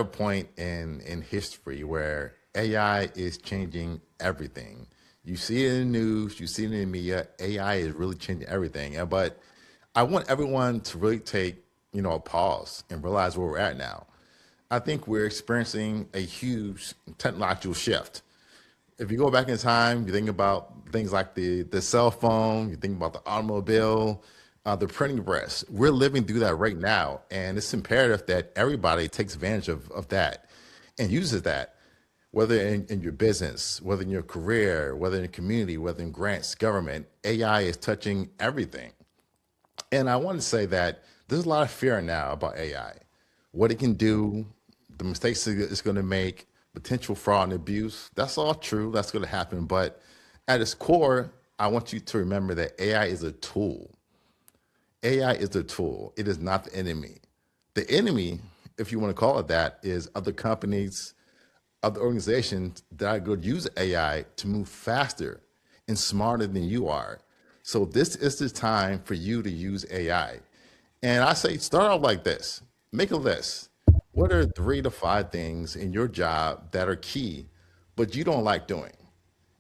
a point in history where AI is changing everything. You see it in the news, you see it in the media. AI is really changing everything. But I want everyone to really take, a pause and realize where we're at now. I think we're experiencing a huge technological shift. If you go back in time, you think about things like the cell phone, you think about the automobile, the printing press. We're living through that right now, and it's imperative that everybody takes advantage of that and uses that, whether in your business, whether in your career, whether in the community, whether in grants, government. AI is touching everything. And I want to say that there's a lot of fear now about AI, what it can do, the mistakes it's going to make, potential fraud and abuse. That's all true. That's going to happen. But at its core, I want you to remember that AI is a tool. AI is a tool. It is not the enemy. The enemy, if you want to call it that, is other companies, other organizations that are going to use AI to move faster and smarter than you are. So this is the time for you to use AI. And I say start off like this. Make a list. What are 3 to 5 things in your job that are key, but you don't like doing?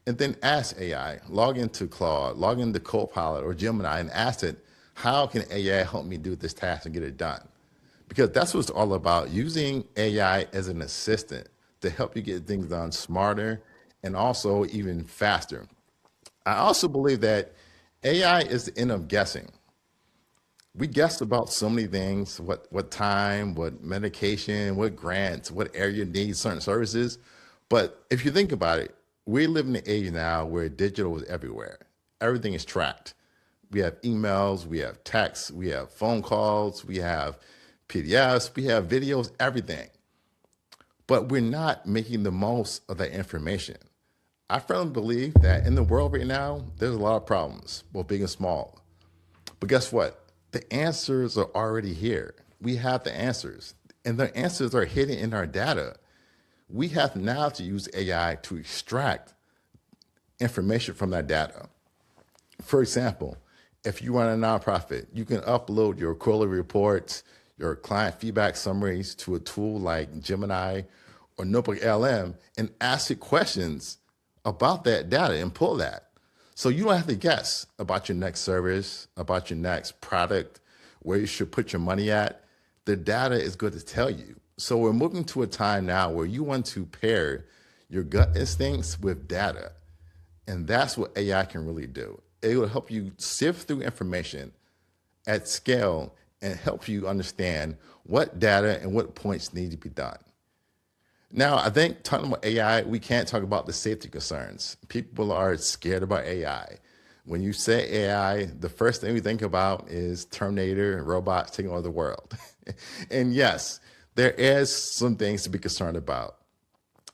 And then ask AI, log into Claude, log into Copilot or Gemini and ask it, how can AI help me do this task and get it done? Because that's what it's all about, using AI as an assistant to help you get things done smarter and also even faster. I also believe that AI is the end of guessing. We guess about so many things, what time, what medication, what grants, what area needs certain services. But if you think about it, we live in an age now where digital is everywhere. Everything is tracked. We have emails, we have texts, we have phone calls, we have PDFs, we have videos, everything. But we're not making the most of that information. I firmly believe that in the world right now, there's a lot of problems, both big and small. But guess what? The answers are already here. We have the answers, and the answers are hidden in our data. We have now to use AI to extract information from that data. For example, if you run a nonprofit, you can upload your quarterly reports, your client feedback summaries to a tool like Gemini or Notebook LM and ask it questions about that data and pull that. So you don't have to guess about your next service, about your next product, where you should put your money at. The data is going to tell you. So we're moving to a time now where you want to pair your gut instincts with data. And that's what AI can really do. It will help you sift through information at scale and help you understand what data and what points need to be done. Now, I think talking about AI, we can't talk about the safety concerns. People are scared about AI. When you say AI, the first thing we think about is Terminator and robots taking over the world. And yes, there is some things to be concerned about.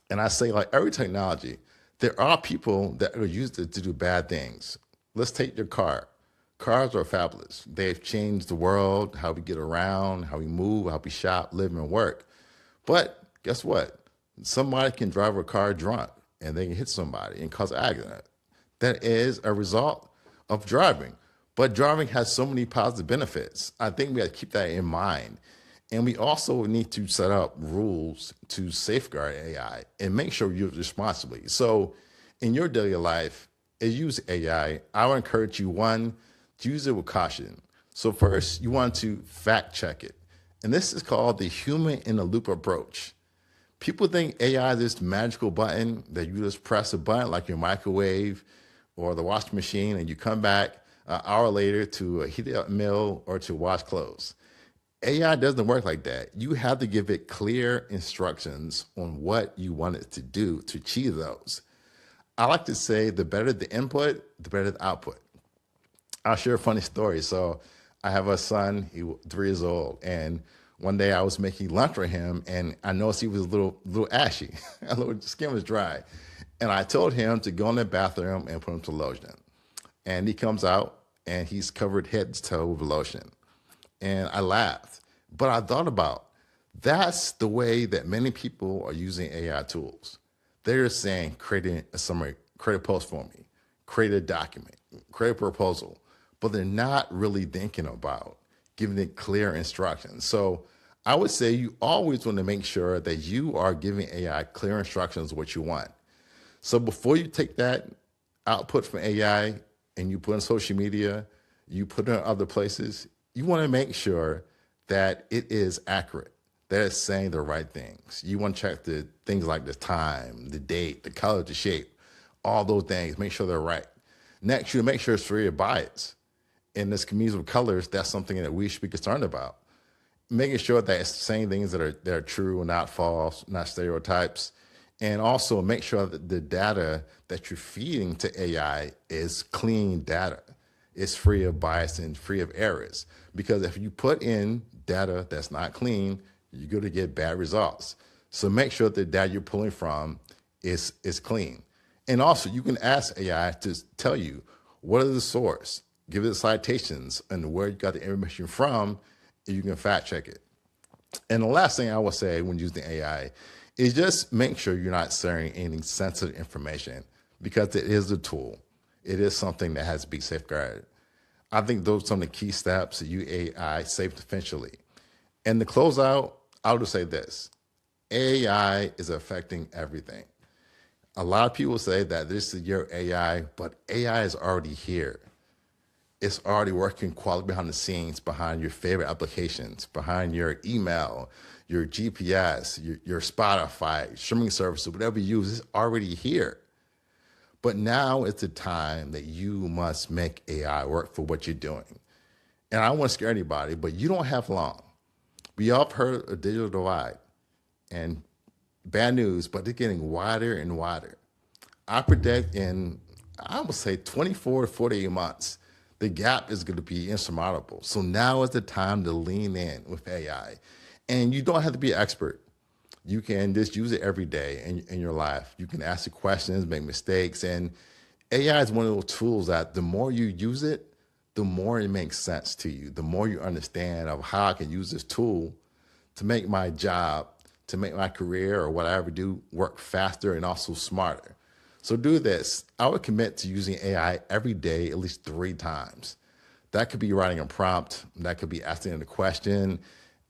And I say, like every technology, there are people that are used to do bad things. Let's take your car. Cars are fabulous. They've changed the world, how we get around, how we move, how we shop, live, and work. But guess what? Somebody can drive a car drunk and they can hit somebody and cause an accident. That is a result of driving. But driving has so many positive benefits. I think we have to keep that in mind. And we also need to set up rules to safeguard AI and make sure you use it responsibly. So in your daily life, as you use AI, I would encourage you, one, to use it with caution. So first, you want to fact check it. And this is called the human in the loop approach. People think AI is this magical button that you just press a button like your microwave or the washing machine, and you come back an hour later to heat up meal or to wash clothes. AI doesn't work like that. You have to give it clear instructions on what you want it to do to achieve those. I like to say the better the input, the better the output. I'll share a funny story. So I have a son, he was 3 years old, and one day I was making lunch for him, and I noticed he was a little ashy. A little skin was dry. And I told him to go in the bathroom and put him to lotion. And he comes out, and he's covered head to toe with lotion. And I laughed. But I thought about, that's the way that many people are using AI tools. They're saying, create a summary, create a post for me, create a document, create a proposal. But they're not really thinking about giving it clear instructions. So I would say you always want to make sure that you are giving AI clear instructions of what you want. So before you take that output from AI and you put on social media, you put it in other places, you want to make sure that it is accurate, that it's saying the right things. You want to check the things like the time, the date, the color, the shape, all those things, make sure they're right. Next, you make sure it's free of bias. In this community of colors, that's something that we should be concerned about. Making sure that it's saying things that are true and not false, not stereotypes, and also make sure that the data that you're feeding to AI is clean data. It's free of bias and free of errors. Because if you put in data that's not clean, you're going to get bad results. So make sure the data you're pulling from is clean. And also, you can ask AI to tell you what is the source, give it the citations and where you got the information from, and you can fact check it. And the last thing I will say when using AI is just make sure you're not sharing any sensitive information because it is a tool. It is something that has to be safeguarded. I think those are some of the key steps that you AI safe defensively. And to close out, I'll just say this. AI is affecting everything. A lot of people say that this is your AI, but AI is already here. It's already working quality behind the scenes, behind your favorite applications, behind your email, your GPS, your Spotify, streaming services, whatever you use, it's already here. But now it's the time that you must make AI work for what you're doing. And I don't want to scare anybody, but you don't have long. We all have heard of digital divide and bad news, but it's getting wider and wider. I predict in, I would say 24 to 48 months, the gap is going to be insurmountable. So now is the time to lean in with AI. And you don't have to be an expert. You can just use it every day in your life. You can ask the questions, make mistakes. And AI is one of those tools that the more you use it, the more it makes sense to you, the more you understand of how I can use this tool to make my job, to make my career or what I ever do work faster and also smarter. So do this. I would commit to using AI every day, at least 3 times. That could be writing a prompt. That could be asking it a question,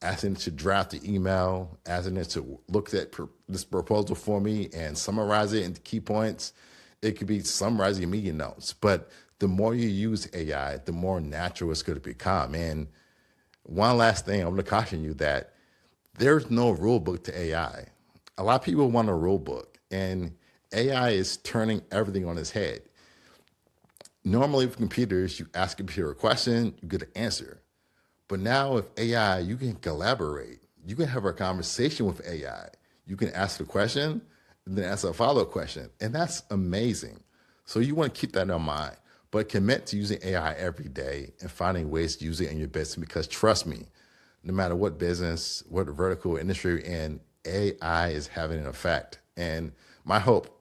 asking it to draft the email, asking it to look at this proposal for me and summarize it into key points. It could be summarizing meeting notes. But the more you use AI, the more natural it's going to become. And one last thing, I'm going to caution you that there's no rule book to AI. A lot of people want a rule book, and AI is turning everything on its head. Normally with computers, you ask a computer a question, you get an answer. But now with AI, you can collaborate. You can have a conversation with AI. You can ask a question and then ask a follow-up question. And that's amazing. So you want to keep that in mind, but commit to using AI every day and finding ways to use it in your business because trust me, no matter what business, what vertical industry you're in, AI is having an effect. And my hope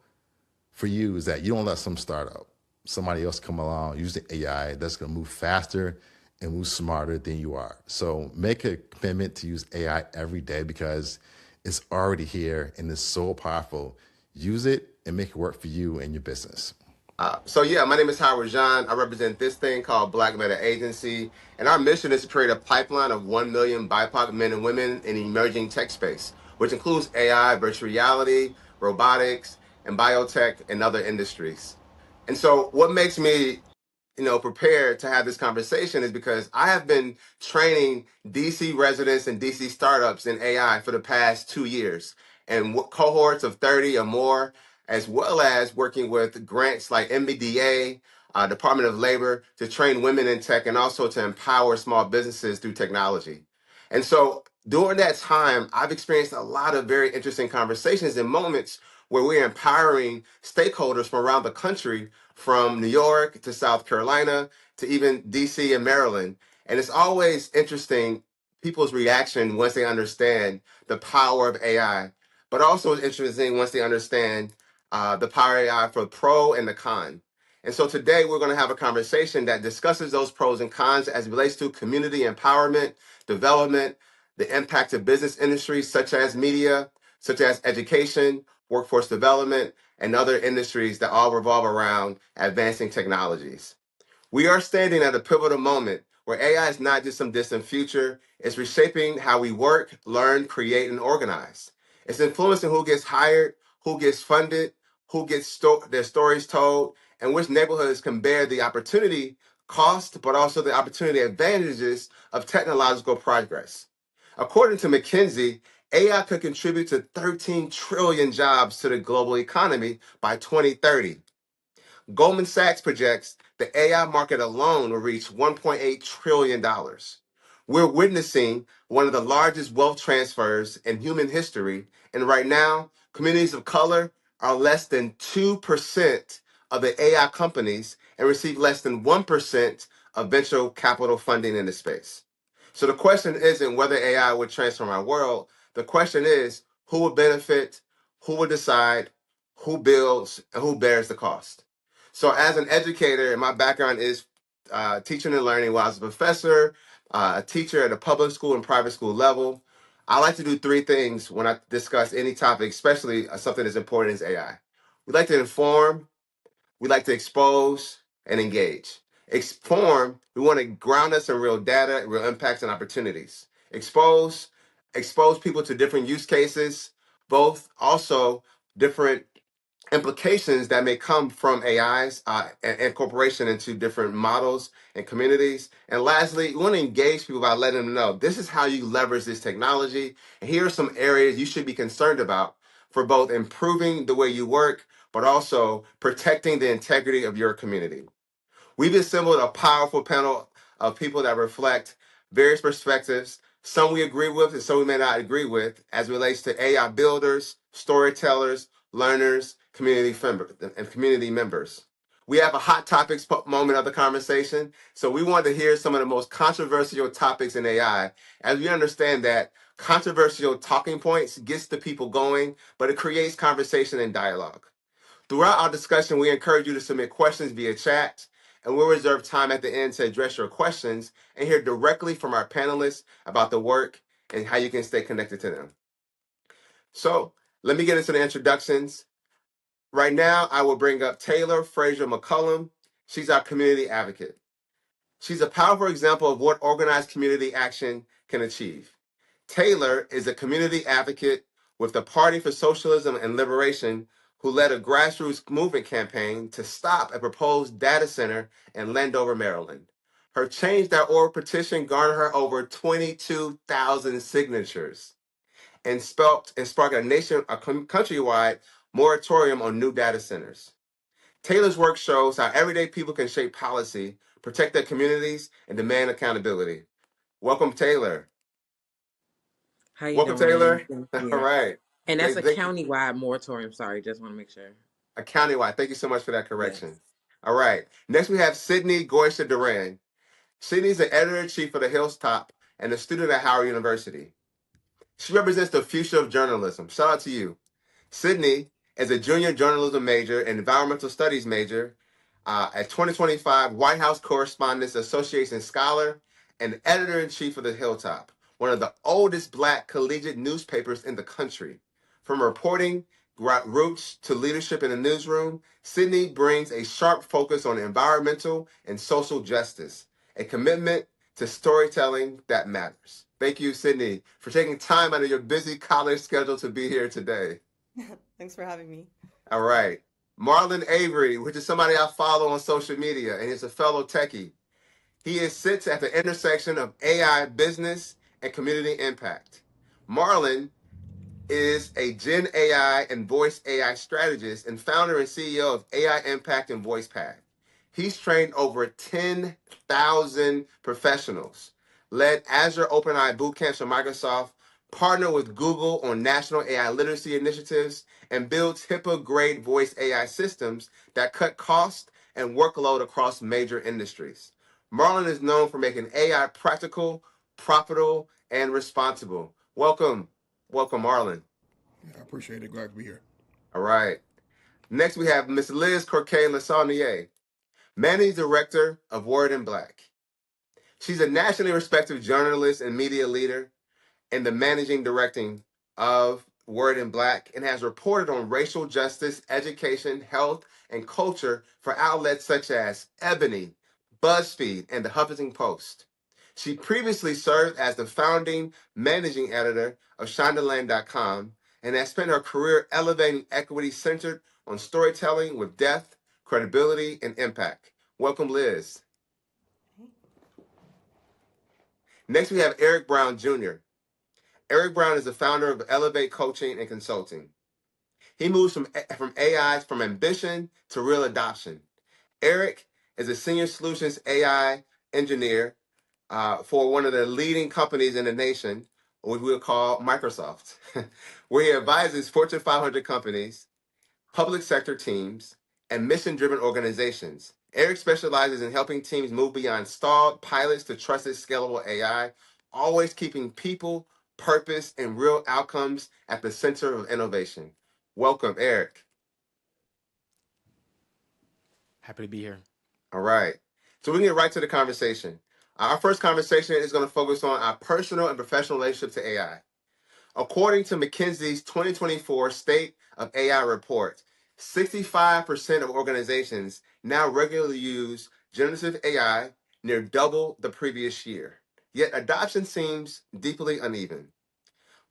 for you is that you don't let some startup, somebody else come along using AI that's going to move faster and move smarter than you are. So make a commitment to use AI every day because it's already here and it's so powerful. Use it and make it work for you and your business. So yeah, my name is Howard John. I represent this thing called Black Meta Agency, and our mission is to create a pipeline of 1 million BIPOC men and women in the emerging tech space, which includes AI, virtual reality, robotics, and biotech and other industries. And so what makes me prepared to have this conversation is because I have been training DC residents and DC startups in AI for the past 2 years and cohorts of 30 or more, as well as working with grants like MBDA, Department of Labor to train women in tech and also to empower small businesses through technology. And so during that time, I've experienced a lot of very interesting conversations and moments where we're empowering stakeholders from around the country, from New York to South Carolina to even DC and Maryland. And it's always interesting people's reaction once they understand the power of AI, but also it's interesting once they understand the power of AI for the pro and the con. And so today we're going to have a conversation that discusses those pros and cons as it relates to community empowerment, development, the impact of business industries such as media, such as education, workforce development, and other industries that all revolve around advancing technologies. We are standing at a pivotal moment where AI is not just some distant future, it's reshaping how we work, learn, create, and organize. It's influencing who gets hired, who gets funded, who gets their stories told, and which neighborhoods can bear the opportunity cost, but also the opportunity advantages of technological progress. According to McKinsey, AI could contribute to 13 trillion jobs to the global economy by 2030. Goldman Sachs projects the AI market alone will reach $1.8 trillion. We're witnessing one of the largest wealth transfers in human history, and right now, communities of color are less than 2% of the AI companies and receive less than 1% of venture capital funding in the space. So the question isn't whether AI would transform our world. The question is who would benefit, who would decide, who builds, and who bears the cost. So, as an educator, and my background is teaching and learning. While I was a professor, a teacher at a public school and private school level, I like to do three things when I discuss any topic, especially something as important as AI. We like to inform, we like to expose, and engage. Inform, we want to ground us in real data, real impacts, and opportunities. Expose people to different use cases, both also different implications that may come from AIs and incorporation into different models and communities. And lastly, you want to engage people by letting them know this is how you leverage this technology. And here are some areas you should be concerned about for both improving the way you work, but also protecting the integrity of your community. We've assembled a powerful panel of people that reflect various perspectives, some we agree with and some we may not agree with, as it relates to AI builders, storytellers, learners, community members. We have a hot topics moment of the conversation, so we want to hear some of the most controversial topics in AI, as we understand that controversial talking points gets the people going, but it creates conversation and dialogue. Throughout our discussion, we encourage you to submit questions via chat, and we'll reserve time at the end to address your questions and hear directly from our panelists about the work and how you can stay connected to them. So let me get into the introductions. Right now, I will bring up Taylor Frazier McCullum. She's our community advocate. She's a powerful example of what organized community action can achieve. Taylor is a community advocate with the Party for Socialism and Liberation, who led a grassroots movement campaign to stop a proposed data center in Landover, Maryland. Her Change.org petition garnered her over 22,000 signatures and sparked a countrywide moratorium on new data centers. Taylor's work shows how everyday people can shape policy, protect their communities, and demand accountability. Welcome, Taylor. How you Welcome, doing? Taylor. Thank All you. right. And that's a Thank you. county-wide moratorium. Sorry, just want to make sure. A countywide. Thank you so much for that Yes. correction. All right. Next, we have Sydney Goitia-Doran. Sydney's the editor-in-chief of the Hilltop and a student at Howard University. She represents the future of journalism. Shout out to you. Sydney is a junior journalism major and environmental studies major, a 2025 White House Correspondents Association scholar, and editor-in-chief of the Hilltop, one of the oldest Black collegiate newspapers in the country. From reporting roots to leadership in the newsroom, Sydney brings a sharp focus on environmental and social justice, a commitment to storytelling that matters. Thank you, Sydney, for taking time out of your busy college schedule to be here today. Thanks for having me. All right. Marlon Avery, which is somebody I follow on social media, and he's a fellow techie. Sits at the intersection of AI business and community impact. Marlon is a Gen AI and Voice AI strategist and founder and CEO of AI Impact and VoicePath. He's trained over 10,000 professionals, led Azure OpenAI bootcamps for Microsoft, partnered with Google on national AI literacy initiatives, and builds HIPAA-grade voice AI systems that cut cost and workload across major industries. Marlon is known for making AI practical, profitable, and responsible. Welcome, Marlon. Yeah, I appreciate it. Glad to be here. All right. Next, we have Miss Liz Courquet-Lesaulnier, Managing Director of Word in Black. She's a nationally respected journalist and media leader in the managing directing of Word in Black and has reported on racial justice, education, health, and culture for outlets such as Ebony, BuzzFeed, and the Huffington Post. She previously served as the founding managing editor of Shondaland.com and has spent her career elevating equity centered on storytelling with depth, credibility, and impact. Welcome, Liz. Next, we have Eric Brown Jr. Eric Brown is the founder of Elevate Coaching and Consulting. He moves from AI from ambition to real adoption. Eric is a senior solutions AI engineer for one of the leading companies in the nation, which we'll call Microsoft, where he advises Fortune 500 companies, public sector teams, and mission-driven organizations. Eric specializes in helping teams move beyond stalled pilots to trusted, scalable AI, always keeping people, purpose, and real outcomes at the center of innovation. Welcome, Eric. Happy to be here. All right. So we can get right to the conversation. Our first conversation is going to focus on our personal and professional relationship to AI. According to McKinsey's 2024 State of AI report, 65% of organizations now regularly use generative AI, near double the previous year. Yet adoption seems deeply uneven.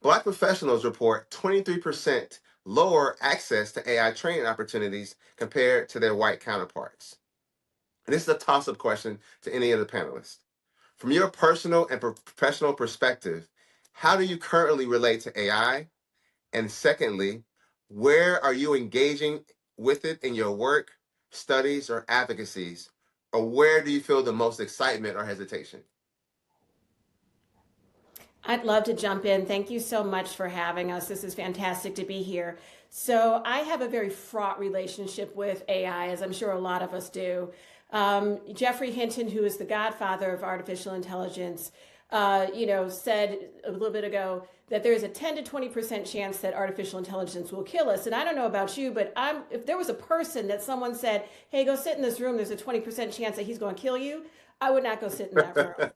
Black professionals report 23% lower access to AI training opportunities compared to their white counterparts. And this is a toss-up question to any of the panelists. From your personal and professional perspective, how do you currently relate to AI? And secondly, where are you engaging with it in your work, studies, or advocacies? Or where do you feel the most excitement or hesitation? I'd love to jump in. Thank you so much for having us. This is fantastic to be here. So I have a very fraught relationship with AI, as I'm sure a lot of us do. Geoffrey Hinton, who is the godfather of artificial intelligence, said a little bit ago that there's a 10 to 20% chance that artificial intelligence will kill us. And I don't know about you, but if there was a person that someone said, hey, go sit in this room, there's a 20% chance that he's going to kill you, I would not go sit in that room.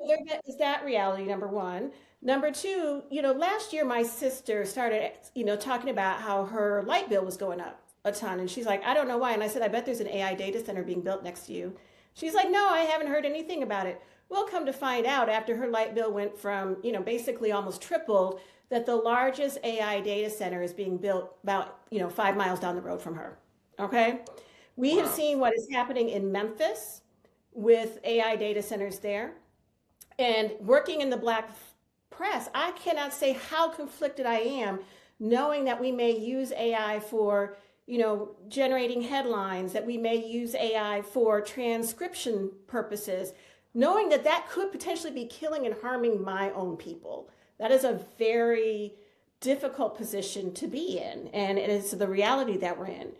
There is that reality, number one. Number two, last year my sister started, talking about how her light bill was going up a ton. And she's like, I don't know why. And I said, I bet there's an AI data center being built next to you. She's like, no, I haven't heard anything about it. We'll come to find out after her light bill went from, basically almost tripled, that the largest AI data center is being built about, 5 miles down the road from her. Okay. We have seen what is happening in Memphis with AI data centers there. And working in the Black press, I cannot say how conflicted I am knowing that we may use AI for, generating headlines, that we may use AI for transcription purposes, knowing that that could potentially be killing and harming my own people. That is a very difficult position to be in, and it is the reality that we're in.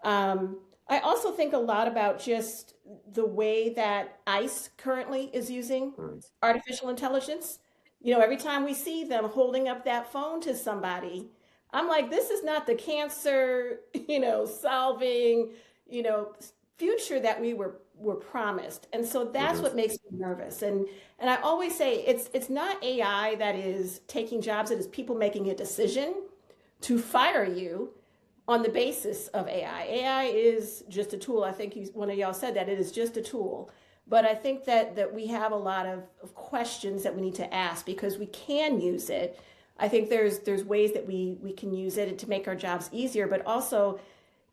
I also think a lot about just the way that ICE currently is using artificial intelligence. Every time we see them holding up that phone to somebody, I'm like, this is not the cancer, solving, future that we were promised. And so that's what makes me nervous. And I always say it's not AI that is taking jobs, it is people making a decision to fire you on the basis of AI. AI is just a tool. I think one of y'all said that it is just a tool. But I think that we have a lot of questions that we need to ask because we can use it. I think there's ways that we can use it to make our jobs easier. But also,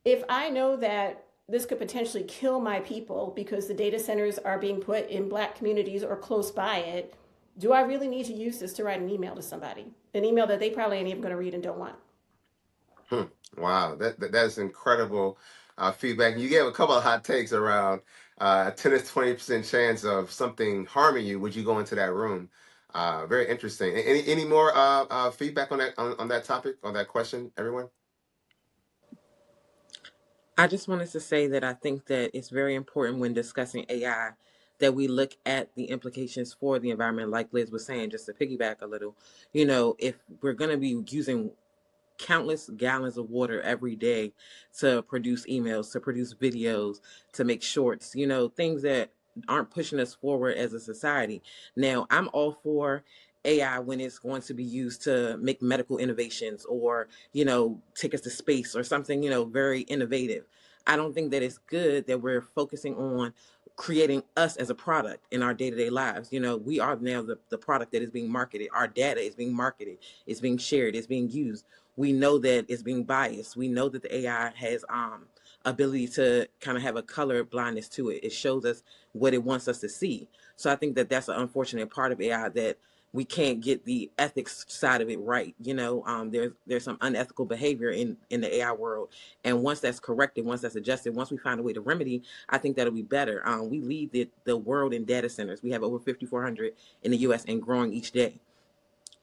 if I know that this could potentially kill my people because the data centers are being put in Black communities or close by it, do I really need to use this to write an email to somebody? An email that they probably ain't even going to read and don't want. Wow, that's incredible feedback. You gave a couple of hot takes around 10 to 20% chance of something harming you. Would you go into that room? Very interesting. Any more feedback on that topic, on that question, everyone? I just wanted to say that I think that it's very important when discussing AI that we look at the implications for the environment, like Liz was saying, just to piggyback a little. If we're going to be using countless gallons of water every day to produce emails, to produce videos, to make shorts, things that aren't pushing us forward as a society. Now, I'm all for AI when it's going to be used to make medical innovations or, take us to space or something, very innovative. I don't think that it's good that we're focusing on creating us as a product in our day-to-day lives. You know, we are now the product that is being marketed. Our data is being marketed, it's being shared, it's being used. We know that it's being biased. We know that the AI has ability to kind of have a color blindness to it. It shows us what it wants us to see. So I think that that's an unfortunate part of AI, that we can't get the ethics side of it right. You know, there's some unethical behavior in the AI world, and once that's corrected, once that's adjusted, once we find a way to remedy, I think that'll be better. We lead the world in data centers. We have over 5,400 in the U.S. and growing each day.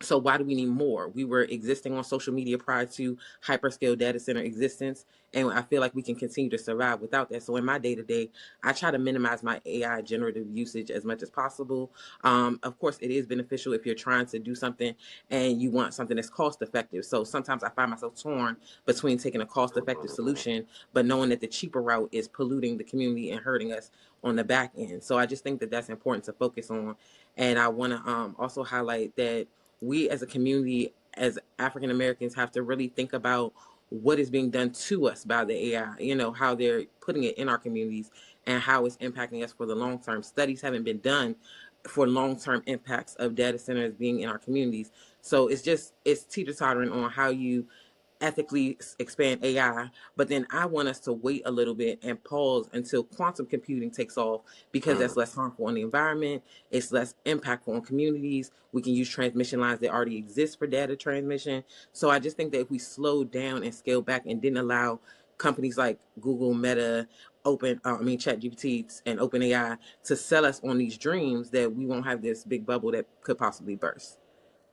So why do we need more? We were existing on social media prior to hyperscale data center existence, and I feel like we can continue to survive without that. So in my day-to-day, I try to minimize my AI generative usage as much as possible. Of course, it is beneficial if you're trying to do something and you want something that's cost effective. So sometimes I find myself torn between taking a cost effective solution, but knowing that the cheaper route is polluting the community and hurting us on the back end. So I just think that that's important to focus on. And I want to also highlight that we as a community, as African Americans, have to really think about what is being done to us by the AI, you know, how they're putting it in our communities and how it's impacting us for the long term. Studies haven't been done for long term impacts of data centers being in our communities. So it's teeter-tottering on how you ethically expand AI, but then I want us to wait a little bit and pause until quantum computing takes off, because that's less harmful on the environment. It's less impactful on communities. We can use transmission lines that already exist for data transmission. So I just think that if we slowed down and scaled back and didn't allow companies like Google, Meta, ChatGPT and OpenAI to sell us on these dreams, that we won't have this big bubble that could possibly burst.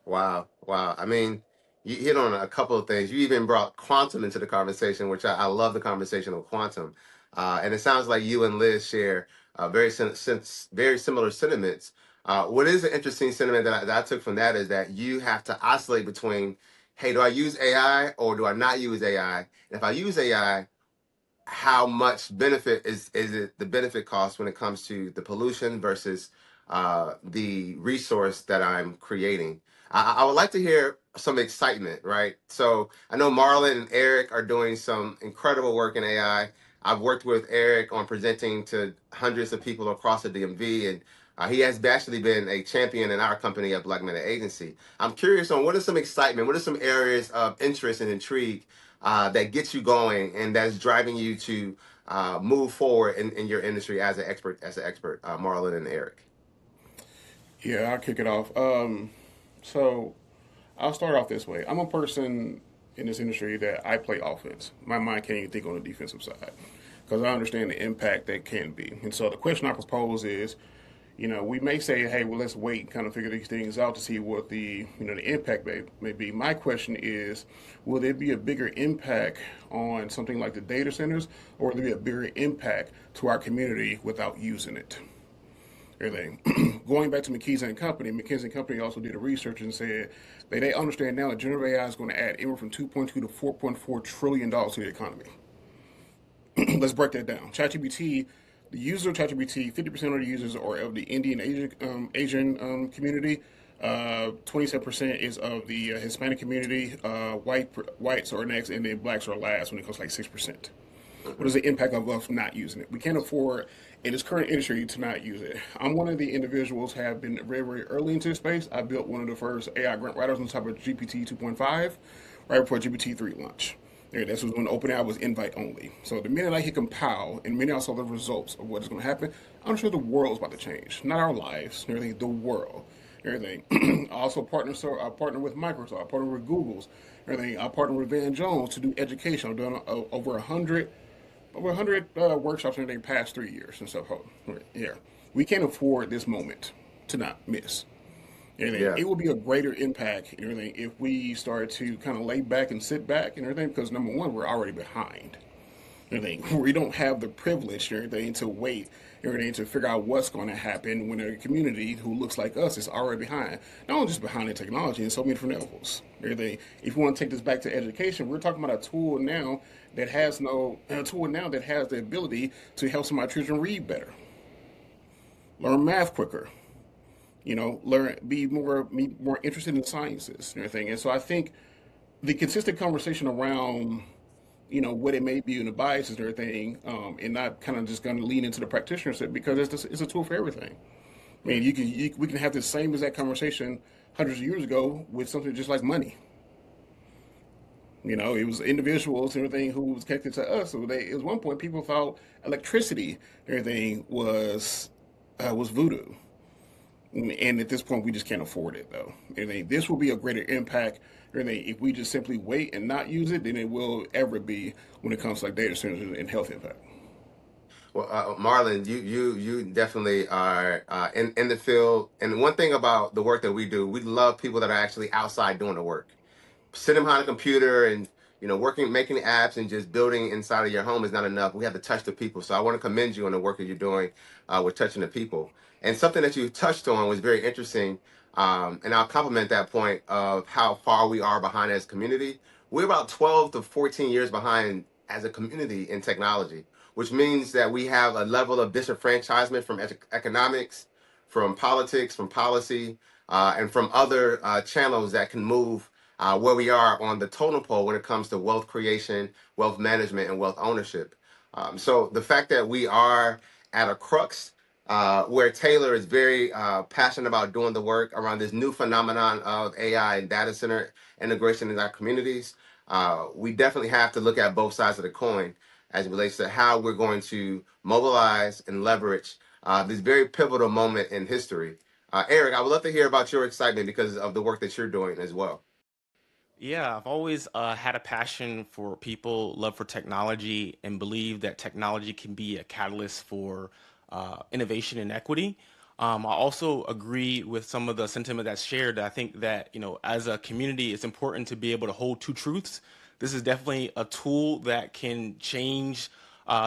Wow, wow. I mean, you hit on a couple of things. You even brought quantum into the conversation, which I love the conversation of quantum. And it sounds like you and Liz share very similar sentiments. What is an interesting sentiment that I took from that is that you have to oscillate between, hey, do I use AI or do I not use AI? And if I use AI, how much benefit is it the benefit cost when it comes to the pollution versus the resource that I'm creating? I would like to hear some excitement, right? So I know Marlon and Eric are doing some incredible work in AI. I've worked with Eric on presenting to hundreds of people across the DMV, and he has actually been a champion in our company at Black Meta Agency. I'm curious on what is some excitement, what are some areas of interest and intrigue that gets you going and that's driving you to move forward in your industry as an expert, Marlon and Eric. Yeah, I'll kick it off. So I'll start off this way. I'm a person in this industry that I play offense. My mind can't even think on the defensive side because I understand the impact that can be. And so the question I propose is, we may say, hey, well, let's wait and kind of figure these things out to see what the impact may be. My question is, will there be a bigger impact on something like the data centers, or will there be a bigger impact to our community without using it? Everything. Going back to McKinsey & Company also did a research and said that they understand now that generative AI is going to add anywhere from $2.2 to $4.4 trillion to the economy. Let's break that down. ChatGPT, the users of ChatGPT, 50% of the users are of the Indian Asian community. 27% is of the Hispanic community. Whites are next, and then blacks are last when it comes to like 6%. What is the impact of us not using it? We can't afford in this current industry to not use it. I'm one of the individuals have been very, very early into the space. I built one of the first AI grant writers on top of GPT 2.5 right before GPT 3 launch. Yeah, this was when OpenAI was invite only. So the minute I hit compile and the minute I saw the results of what is going to happen, I'm sure the world is about to change. Not our lives, everything, the world. Everything. I also partner with Microsoft, I partner with Google's, everything. I partner with Van Jones to do education. I've done over 100 workshops in the past 3 years and stuff. Yeah, we can't afford this moment to not miss. Yeah. It will be a greater impact and everything if we start to kind of lay back and sit back and everything, because number one, we're already behind. Everything. We don't have the privilege and everything to wait, everything to figure out what's going to happen when a community who looks like us is already behind. Not only just behind in technology, in so many different levels. Everything. If you want to take this back to education, we're talking about a tool now that has the ability to help some of our children read better, learn math quicker, be more interested in sciences and everything. And so I think the consistent conversation around what it may be in the biases and everything, and not kind of just going to lean into the practitionership because it's a tool for everything. I mean, we can have the same exact conversation hundreds of years ago with something just like money. It was individuals and everything who was connected to us. So at one point, people thought electricity and everything was voodoo. And at this point, we just can't afford it, though. This will be a greater impact. If we just simply wait and not use it, than it will ever be when it comes to like data centers and health impact. Well, Marlon, you definitely are in the field. And one thing about the work that we do, we love people that are actually outside doing the work. Sitting behind a computer and working, making apps and just building inside of your home is not enough. We have to touch the people. So I want to commend you on the work that you're doing with touching the people. And something that you touched on was very interesting. And I'll compliment that point of how far we are behind as a community. We're about 12 to 14 years behind as a community in technology, which means that we have a level of disenfranchisement from economics, from politics, from policy, and from other channels that can move where we are on the totem pole when it comes to wealth creation, wealth management, and wealth ownership. So the fact that we are at a crux where Taylor is very passionate about doing the work around this new phenomenon of AI and data center integration in our communities, we definitely have to look at both sides of the coin as it relates to how we're going to mobilize and leverage this very pivotal moment in history. Eric, I would love to hear about your excitement because of the work that you're doing as well. Yeah, I've always had a passion for people, love for technology, and believe that technology can be a catalyst for innovation and equity. I also agree with some of the sentiment that's shared. I think that, as a community, it's important to be able to hold two truths. This is definitely a tool that can change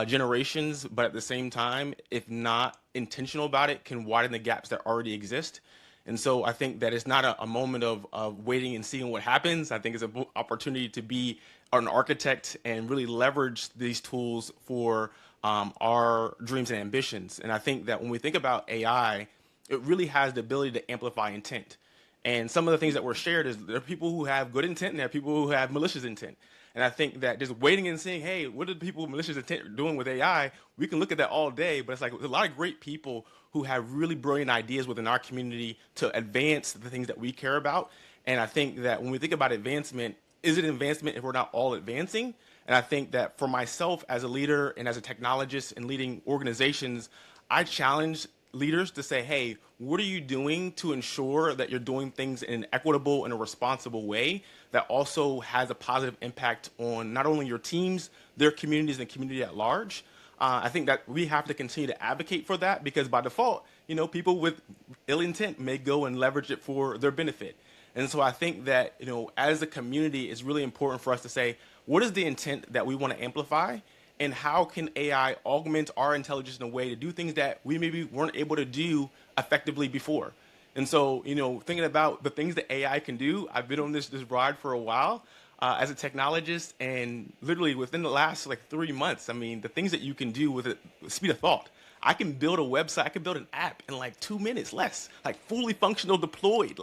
generations, but at the same time, if not intentional about it, can widen the gaps that already exist. And so I think that it's not a moment of waiting and seeing what happens. I think it's an opportunity to be an architect and really leverage these tools for our dreams and ambitions. And I think that when we think about AI, it really has the ability to amplify intent. And some of the things that were shared is there are people who have good intent and there are people who have malicious intent. And I think that just waiting and seeing, hey, what are the people with malicious intent doing with AI? We can look at that all day, but it's like there's a lot of great people who have really brilliant ideas within our community to advance the things that we care about. And I think that when we think about advancement, is it advancement if we're not all advancing? And I think that for myself as a leader and as a technologist and leading organizations, I challenge leaders to say, hey, what are you doing to ensure that you're doing things in an equitable and a responsible way that also has a positive impact on not only your teams, their communities, and the community at large? I think that we have to continue to advocate for that because by default, people with ill intent may go and leverage it for their benefit. And so I think that, as a community, it's really important for us to say, what is the intent that we want to amplify? And how can AI augment our intelligence in a way to do things that we maybe weren't able to do effectively before? And so, thinking about the things that AI can do, I've been on this ride for a while as a technologist, and literally within the last 3 months, I mean, the things that you can do with it, speed of thought. I can build a website, I can build an app in 2 minutes less, fully functional, deployed.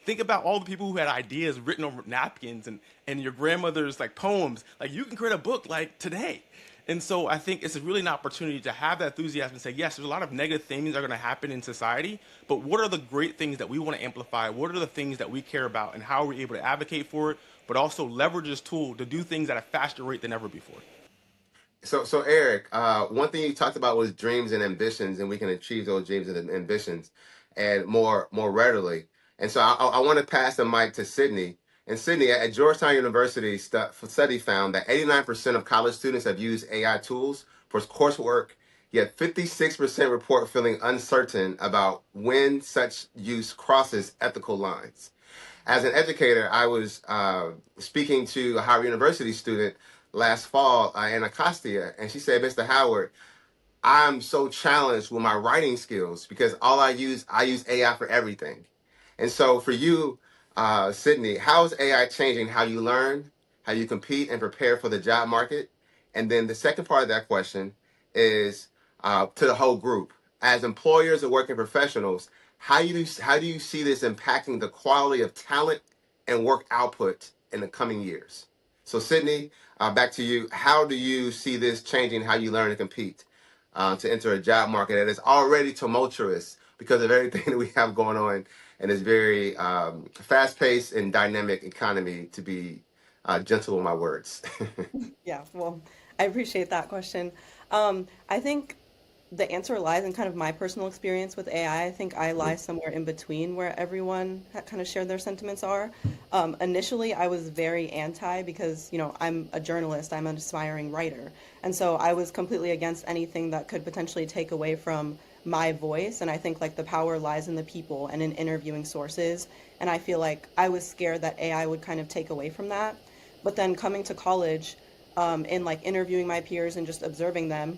Think about all the people who had ideas written on napkins and your grandmother's poems. You can create a book today. And so I think it's really an opportunity to have that enthusiasm and say, yes, there's a lot of negative things that are going to happen in society, but what are the great things that we want to amplify? What are the things that we care about and how are we able to advocate for it, but also leverage this tool to do things at a faster rate than ever before? So Eric, one thing you talked about was dreams and ambitions, and we can achieve those dreams and ambitions, and more readily. And so I want to pass the mic to Sydney. And Sydney, at Georgetown University, study found that 89% of college students have used AI tools for coursework, yet 56% report feeling uncertain about when such use crosses ethical lines. As an educator, I was speaking to a Howard University student last fall in Acostia, and she said, Mr. Howard, I'm so challenged with my writing skills because I use AI for everything. And so for you, Sydney, how is AI changing how you learn, how you compete and prepare for the job market? And then the second part of that question is to the whole group. As employers and working professionals, how do you see this impacting the quality of talent and work output in the coming years? So Sydney, back to you. How do you see this changing how you learn and compete to enter a job market that is already tumultuous because of everything that we have going on, and is very fast-paced and dynamic economy, to be gentle with my words? Yeah, well, I appreciate that question. I think the answer lies in kind of my personal experience with AI. I think I lie somewhere in between where everyone kind of shared their sentiments are. Initially, I was very anti because, I'm a journalist, I'm an aspiring writer. And so I was completely against anything that could potentially take away from my voice. And I think like the power lies in the people and in interviewing sources. And I feel like I was scared that AI would kind of take away from that. But then coming to college, and like interviewing my peers and just observing them,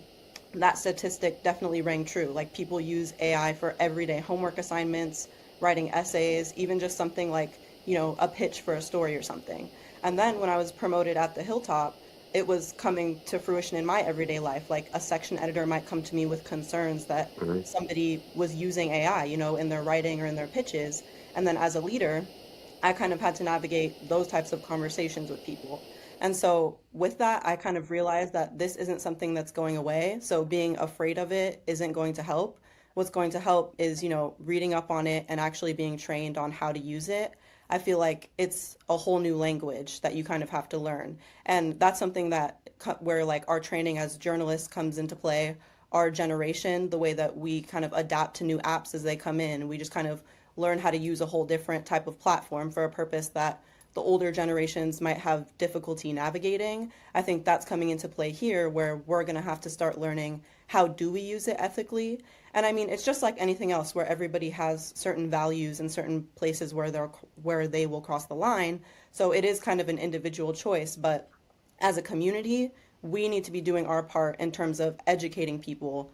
that statistic definitely rang true. Like people use AI for everyday homework assignments, writing essays, even just something like, a pitch for a story or something. And then when I was promoted at the Hilltop, it was coming to fruition in my everyday life. Like a section editor might come to me with concerns that Mhm. somebody was using AI, in their writing or in their pitches. And then as a leader, I kind of had to navigate those types of conversations with people. And so with that, I kind of realized that this isn't something that's going away. So being afraid of it isn't going to help. What's going to help is, reading up on it and actually being trained on how to use it. I feel like it's a whole new language that you kind of have to learn. And that's something that where like our training as journalists comes into play. Our generation, the way that we kind of adapt to new apps as they come in, we just kind of learn how to use a whole different type of platform for a purpose that the older generations might have difficulty navigating. I think that's coming into play here where we're going to have to start learning how do we use it ethically. And I mean, it's just like anything else where everybody has certain values and certain places where they will cross the line. So it is kind of an individual choice, but as a community, we need to be doing our part in terms of educating people,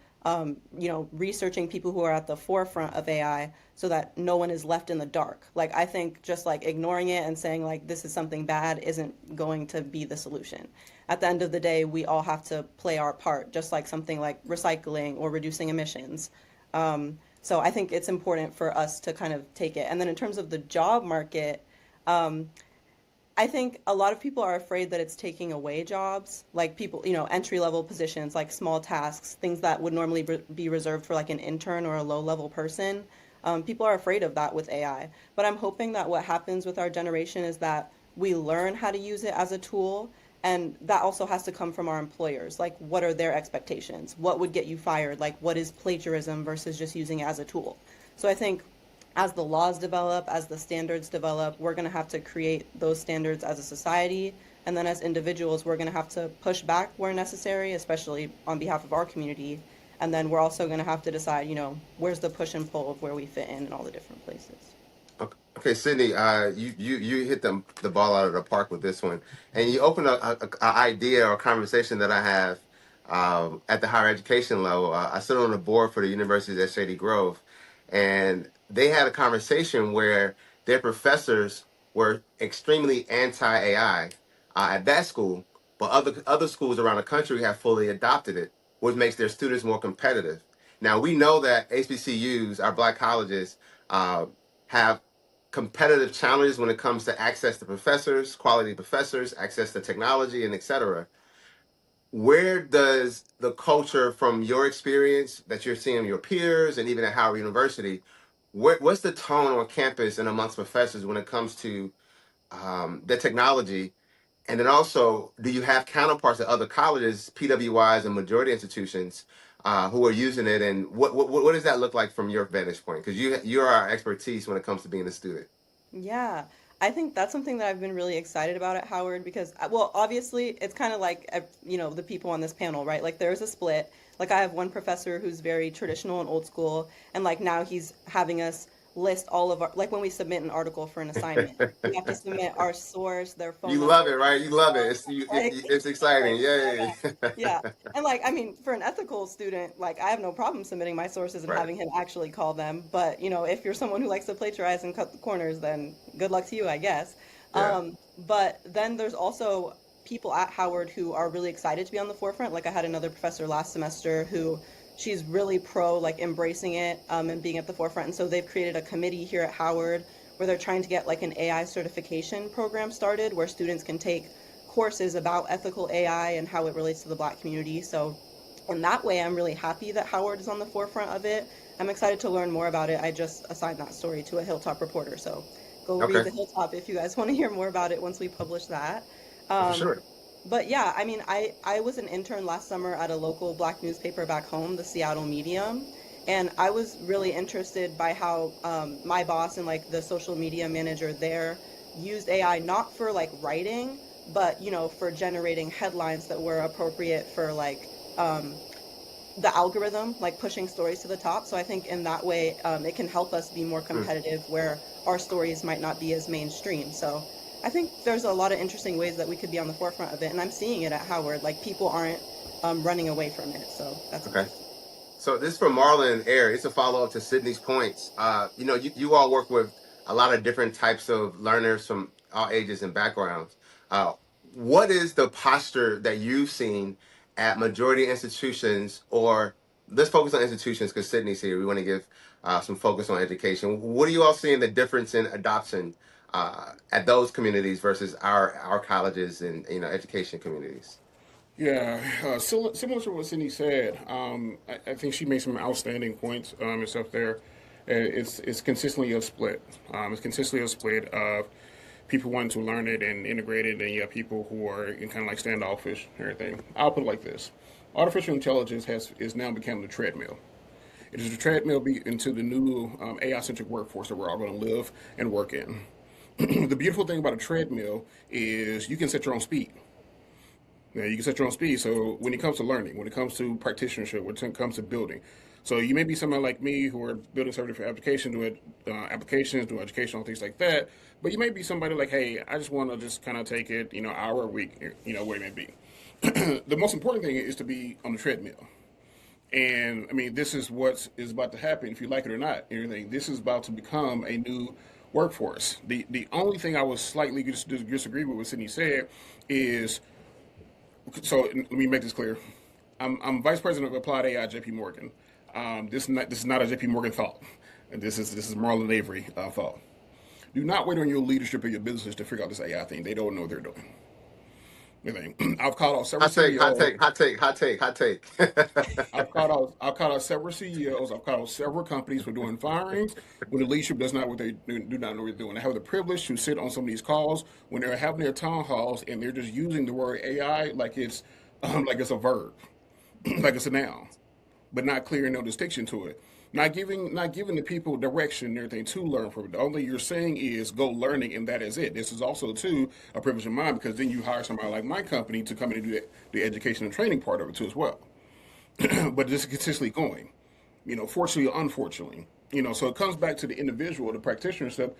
researching people who are at the forefront of AI so that no one is left in the dark. Like, I think just like ignoring it and saying like this is something bad isn't going to be the solution. At the end of the day, we all have to play our part, just like something like recycling or reducing emissions. So I think it's important for us to kind of take it. And then in terms of the job market, um, I think a lot of people are afraid that it's taking away jobs, like people, entry level positions, like small tasks, things that would normally be reserved for like an intern or a low level person. People are afraid of that with AI. But I'm hoping that what happens with our generation is that we learn how to use it as a tool. And that also has to come from our employers. Like, what are their expectations? What would get you fired? Like, what is plagiarism versus just using it as a tool? So I think as the laws develop, as the standards develop, we're going to have to create those standards as a society. And then as individuals, we're going to have to push back where necessary, especially on behalf of our community. And then we're also going to have to decide, where's the push and pull of where we fit in all the different places. Okay, Sydney, you hit the ball out of the park with this one, and you opened a idea or conversation that I have at the higher education level. I sit on the board for the universities at Shady Grove, and they had a conversation where their professors were extremely anti-AI at that school, but other schools around the country have fully adopted it, which makes their students more competitive. Now we know that HBCUs, our black colleges, have competitive challenges when it comes to access to professors, quality professors, access to technology, and et cetera. Where does the culture, from your experience that you're seeing your peers and even at Howard University, what's the tone on campus and amongst professors when it comes to the technology? And then also, do you have counterparts at other colleges, PWIs and majority institutions, who are using it? And what does that look like from your vantage point? Because you're our expertise when it comes to being a student. Yeah, I think that's something that I've been really excited about at Howard because, well, obviously it's kind of like, the people on this panel, right? Like there's a split. Like I have one professor who's very traditional and old school, and like now he's having us list all of our, like when we submit an article for an assignment, we have to submit our source, their phone You number, love it, right? You love it. like, It's exciting. like, oh Yay. yeah, yeah. And like, I mean, for an ethical student, like I have no problem submitting my sources and Right. having him actually call them. But if you're someone who likes to plagiarize and cut the corners, then good luck to you, I guess. Yeah. But then there's also people at Howard who are really excited to be on the forefront. Like I had another professor last semester who she's really pro like embracing it and being at the forefront. And so they've created a committee here at Howard where they're trying to get like an AI certification program started where students can take course is about ethical AI and how it relates to the Black community. So in that way, I'm really happy that Howard is on the forefront of it. I'm excited to learn more about it. I just assigned that story to a Hilltop reporter, so go read Okay, the Hilltop if you guys want to hear more about it once we publish that. for Um, sure. but yeah, I mean, I was an intern last summer at a local Black newspaper back home, the Seattle Medium, and I was really interested by how my boss and like the social media manager there used AI not for like writing, but for generating headlines that were appropriate for like um, the algorithm, like pushing stories to the top. So I think in that way, it can help us be more Mm. competitive where our stories might not be as mainstream. So I think there's a lot of interesting ways that we could be on the forefront of it. And I'm seeing it at Howard, like people aren't running away from it. So that's Okay. interesting. So this is from Marlon and Air. It's a follow up to Sydney's points. You all work with a lot of different types of learners from all ages and backgrounds. Uh, what is the posture that you've seen at majority institutions, or let's focus on institutions because Sydney's here. We want to give some focus on education. What are you all seeing the difference in adoption at those communities versus our colleges and education communities? Yeah, similar to what Cindy said, I think she made some outstanding points and stuff there. It's consistently a split. It's consistently a split of people wanting to learn it and integrate it, and you have people who are kind of like standoffish and everything. I'll put it like this: artificial intelligence is now become the treadmill. It is the treadmill into the new AI-centric workforce that we're all going to live and work in. The beautiful thing about a treadmill is you can set your own speed. You can set your own speed. So when it comes to learning, when it comes to practitionership, when it comes to building, so you may be someone like me who are building several different applications, doing applications, doing educational things like that. But you may be somebody like, hey, I just want to just kind of take it, hour a week, what it may be. The most important thing is to be on the treadmill. And I mean, this is what is about to happen, if you like it or not. Everything. This is about to become a new workforce. The only thing I was slightly disagree with what Sydney said is, so let me make this clear. I'm vice president of applied AI at JP Morgan. This is not a JP Morgan fault. And this is Marlon and Avery fault. Do not wait on your leadership or your business to figure out this AI thing. They don't know what they're doing. I've called out several Hot take, hot CEOs. take, hot take, hot take, hot take. I've called out several CEOs. I've called out several companies for doing firings when the leadership does not what they do not know what they're doing. I have the privilege to sit on some of these calls when they're having their town halls and they're just using the word AI like it's a verb, like it's a noun, but not clearing no distinction to it. Not giving the people direction and everything to learn from it. The only you're saying is go learning, and that is it. This is also too a privilege of mine because then you hire somebody like my company to come in and do the education and training part of it too as well. But this is consistently going, fortunately or unfortunately, so it comes back to the individual, the practitioner stuff,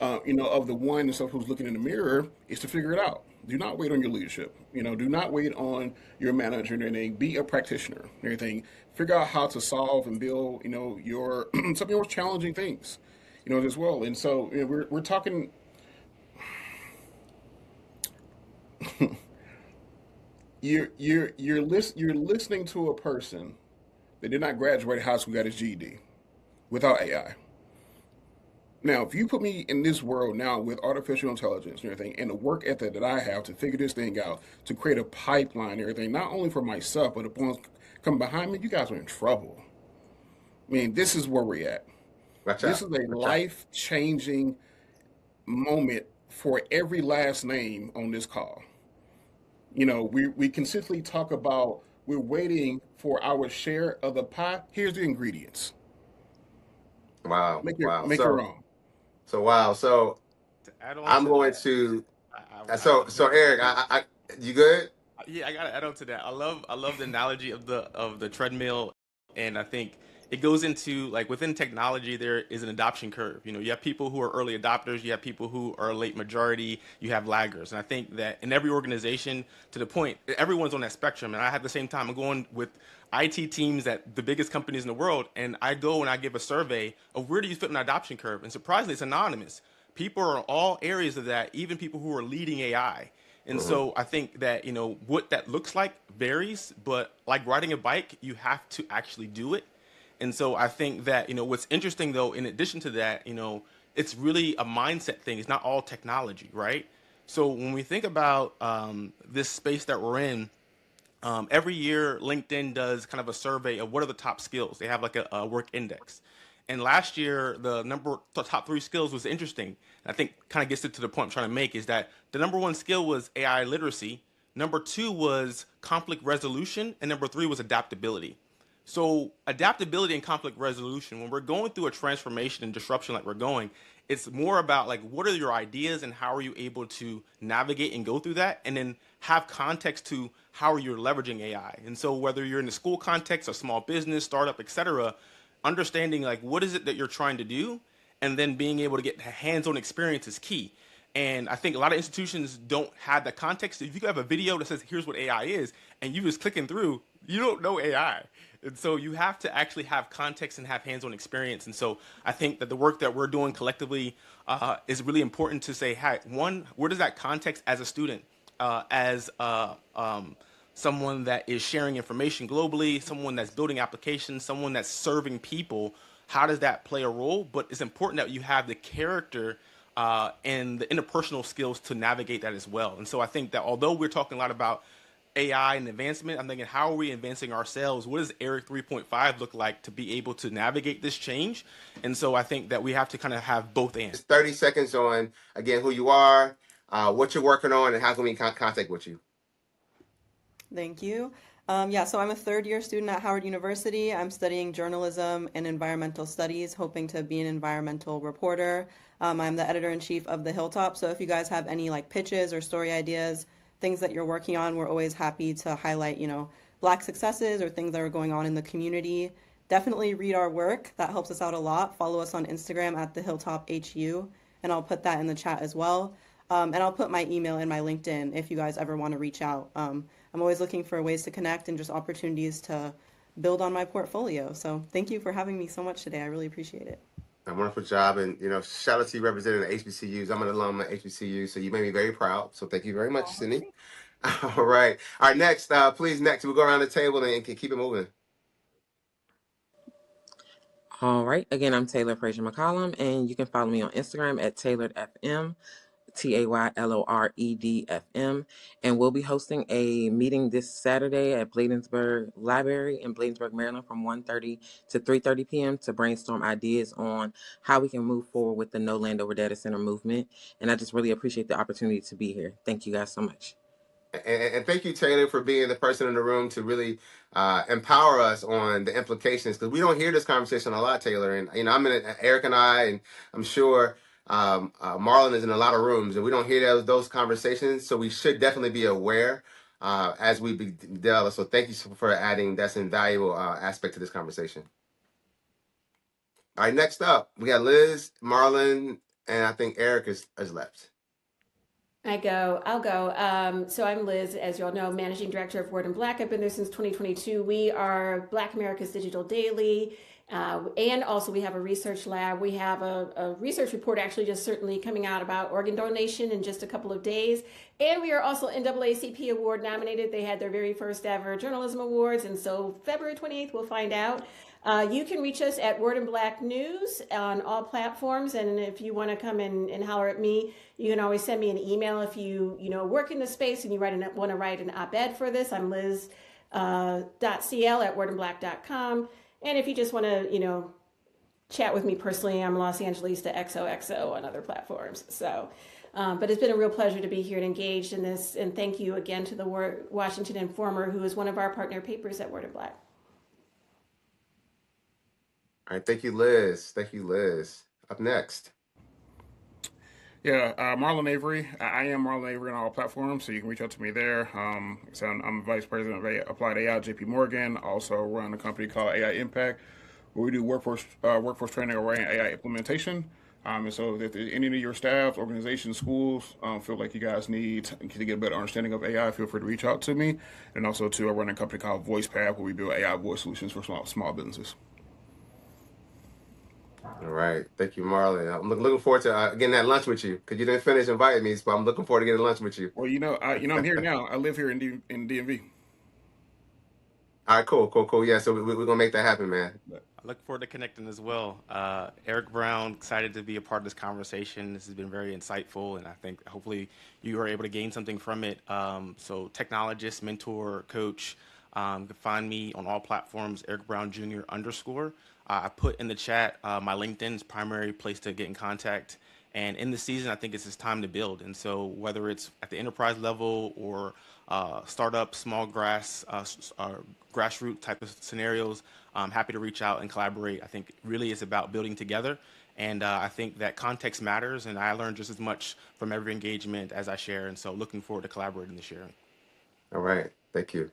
of the one and stuff who's looking in the mirror is to figure it out. Do not wait on your leadership. Do not wait on your manager and everything. Be a practitioner and everything. Figure out how to solve and build, your some of your challenging things, as well. And so we're talking. You're listening to a person that did not graduate high school, got his GED, without AI. Now, if you put me in this world now with artificial intelligence and everything, and the work ethic that I have to figure this thing out, to create a pipeline and everything, not only for myself, but the ones come behind me, you guys are in trouble. I mean, this is where we're at. Watch This out. is a Watch out. life-changing moment for every last name on this call. We consistently talk about we're waiting for our share of the pie. Here's the ingredients. Wow. Make your Wow. make your own. Wow. So To add on I'm to going that, to. I So Eric, you good? yeah, I gotta add on to that. I love the analogy of the treadmill, and I think it goes into like within technology there is an adoption curve. You have people who are early adopters, you have people who are late majority, you have laggers, and I think that in every organization, to the point, everyone's on that spectrum. And I have the same time. I'm going with IT teams at the biggest companies in the world, and I go and I give a survey of where do you fit in the adoption curve, and surprisingly, it's anonymous. People are in all areas of that, even people who are leading AI. And Hmm. so I think that, what that looks like varies, but like riding a bike, you have to actually do it. And so I think that, what's interesting though, in addition to that, it's really a mindset thing. It's not all technology, right? So when we think about this space that we're in, every year, LinkedIn does kind of a survey of what are the top skills. They have like a work index. And last year, the top 3 skills was interesting. And I think kind of gets it to the point I'm trying to make is that the number 1 skill was AI literacy. Number 2 was conflict resolution. And number 3 was adaptability. So adaptability and conflict resolution, when we're going through a transformation and disruption like we're going, it's more about like what are your ideas and how are you able to navigate and go through that, and then have context to how are you leveraging AI. And so whether you're in the school context, a small business, startup, etc., understanding like what is it that you're trying to do, and then being able to get hands-on experience is key. And I think a lot of institutions don't have that context. If you have a video that says, here's what AI is, and you just clicking through, you don't know AI. And so you have to actually have context and have hands-on experience. And so I think that the work that we're doing collectively is really important to say, hey, one, where does that context as a student, as someone that is sharing information globally, someone that's building applications, someone that's serving people, how does that play a role? But it's important that you have the character and the interpersonal skills to navigate that as well. And so I think that although we're talking a lot about AI and advancement, I'm thinking, how are we advancing ourselves? What does Eric 3.5 look like to be able to navigate this change? And so I think that we have to kind of have both ends. 30 seconds on, again, who you are, what you're working on, and how can we contact with you? Thank you. Yeah, so I'm a 3rd-year student at Howard University. I'm studying journalism and environmental studies, hoping to be an environmental reporter. I'm the editor-in-chief of the Hilltop, so if you guys have any like pitches or story ideas, things that you're working on, we're always happy to highlight, Black successes or things that are going on in the community. Definitely read our work. That helps us out a lot. Follow us on Instagram at the Hilltop HU, and I'll put that in the chat as well. And I'll put my email in my LinkedIn if you guys ever want to reach out. I'm always looking for ways to connect and just opportunities to build on my portfolio. So thank you for having me so much today. I really appreciate it. A wonderful job, and shout out to you representing the HBCUs. I'm an alum at HBCU, so you made me very proud. So thank you very much, Sydney. All right, next, please, we'll go around the table and keep it moving. All right. Again, I'm Taylor Frazier McCollum, and you can follow me on Instagram at TayloredFM. TayloredFM, and we'll be hosting a meeting this Saturday at Bladensburg Library in Bladensburg, Maryland from 1:30 to 3:30 p.m. to brainstorm ideas on how we can move forward with the No Land Over Data Center movement. And I just really appreciate the opportunity to be here. Thank you guys so much. And thank you, Taylor, for being the person in the room to really empower us on the implications, because we don't hear this conversation a lot, Taylor. And I'm in Eric and I, and I'm sure Marlon is in a lot of rooms, and we don't hear those conversations. So we should definitely be aware as we deal. So thank you for adding that's invaluable aspect to this conversation. All right, next up, we got Liz, Marlon, and I think Eric is left. I'll go. So I'm Liz, as you all know, Managing Director of Word in Black. I've been there since 2022. We are Black America's Digital Daily. And also we have a research lab. We have a research report actually just certainly coming out about organ donation in just a couple of days. And we are also NAACP Award nominated. They had their very first ever journalism awards. And so February 28th, we'll find out. You can reach us at Word in Black News on all platforms. And if you want to come and holler at me, you can always send me an email if you work in the space and you want to write an op-ed for this. I'm liz.cl@wordinblack.com. And if you just want to, chat with me personally, I'm Los Angeles to XOXO on other platforms. So, but it's been a real pleasure to be here and engaged in this. And thank you again to the Washington Informer, who is one of our partner papers at Word in Black. All right, thank you, Liz. Up next. Yeah, Marlon Avery. I am Marlon Avery on all platforms, so you can reach out to me there. So I'm Vice President of Applied AI at JPMorgan. Also run a company called AI Impact, where we do workforce training around AI implementation. And so if any of your staff, organizations, schools feel like you guys need to get a better understanding of AI, feel free to reach out to me. And also I run a company called VoicePath, where we build AI voice solutions for small businesses. All right, thank you, Marlon. I'm looking forward to getting that lunch with you, because you didn't finish inviting me, so I'm looking forward to getting lunch with you. Well, I'm here now. I live here in DMV. All right, cool. Yeah, so we're gonna make that happen, man. I look forward to connecting as well. Eric Brown, excited to be a part of this conversation. This has been very insightful, and I think hopefully you are able to gain something from it. So, technologist, mentor, coach. You can find me on all platforms, Eric Brown Jr. _. I put in the chat my LinkedIn's primary place to get in contact. And in the season, I think it's just time to build. And so whether it's at the enterprise level or startup, small grassroots type of scenarios, I'm happy to reach out and collaborate. I think really it's about building together. And I think that context matters. And I learn just as much from every engagement as I share. And so looking forward to collaborating this year. All right, thank you.